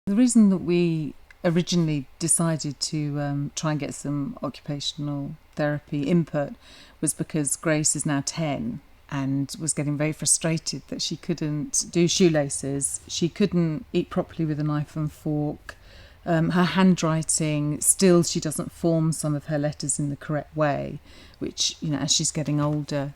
The reason that we originally decided to try and get some occupational therapy input was because Grace is now 10 and was getting very frustrated that she couldn't do shoelaces. She couldn't eat properly with a knife and fork. Her handwriting, still she doesn't form some of her letters in the correct way, which, as she's getting older,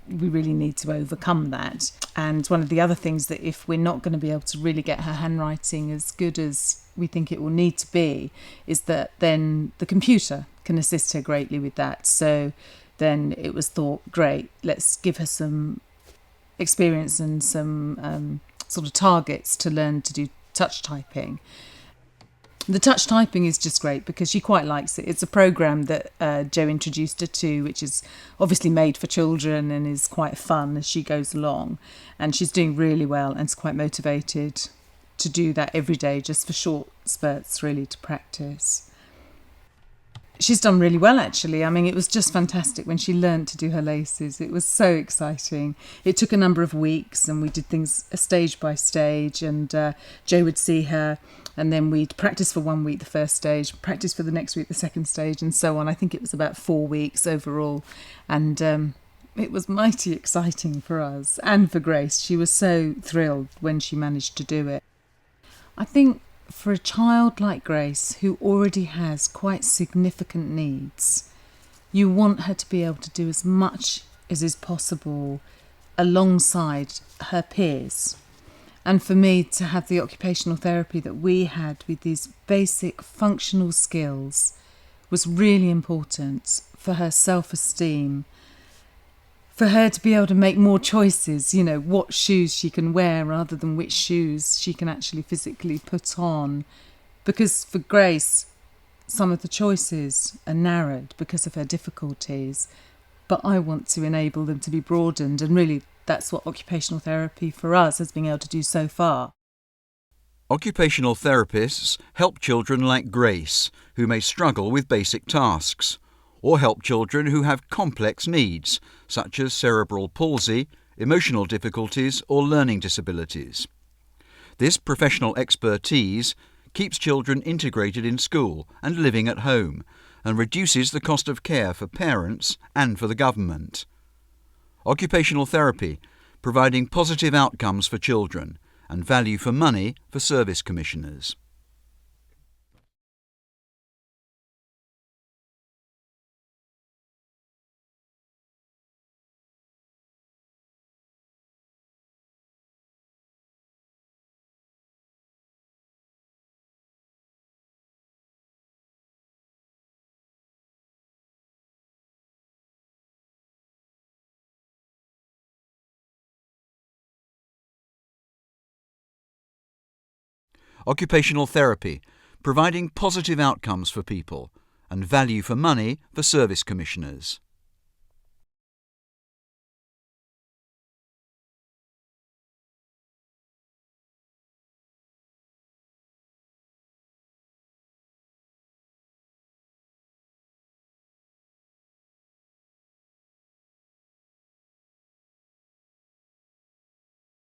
we really need to overcome that. And one of the other things that if we're not going to be able to really get her handwriting as good as we think it will need to be, is that then the computer can assist her greatly with that. So then it was thought, great, let's give her some experience and some sort of targets to learn to do touch typing. The touch typing is just great because she quite likes it. It's a program that Joe introduced her to, which is obviously made for children and is quite fun as she goes along. And she's doing really well and is quite motivated to do that every day, just for short spurts, really, to practice. She's done really well, actually. I mean, it was just fantastic when she learned to do her laces. It was so exciting. It took a number of weeks and we did things stage by stage, and Joe would see her and then we'd practice for 1 week the first stage, practice for the next week the second stage, and so on. I think it was about 4 weeks overall, and it was mighty exciting for us and for Grace. She was so thrilled when she managed to do it. I think for a child like Grace, who already has quite significant needs, you want her to be able to do as much as is possible alongside her peers. And for me to have the occupational therapy that we had with these basic functional skills was really important for her self-esteem, for her to be able to make more choices, what shoes she can wear rather than which shoes she can actually physically put on. Because for Grace, some of the choices are narrowed because of her difficulties, but I want to enable them to be broadened, and really that's what occupational therapy for us has been able to do so far. Occupational therapists help children like Grace, who may struggle with basic tasks, or help children who have complex needs, such as cerebral palsy, emotional difficulties, or learning disabilities. This professional expertise keeps children integrated in school and living at home, and reduces the cost of care for parents and for the government. Occupational therapy, providing positive outcomes for children and value for money for service commissioners. Occupational therapy, providing positive outcomes for people and value for money for service commissioners.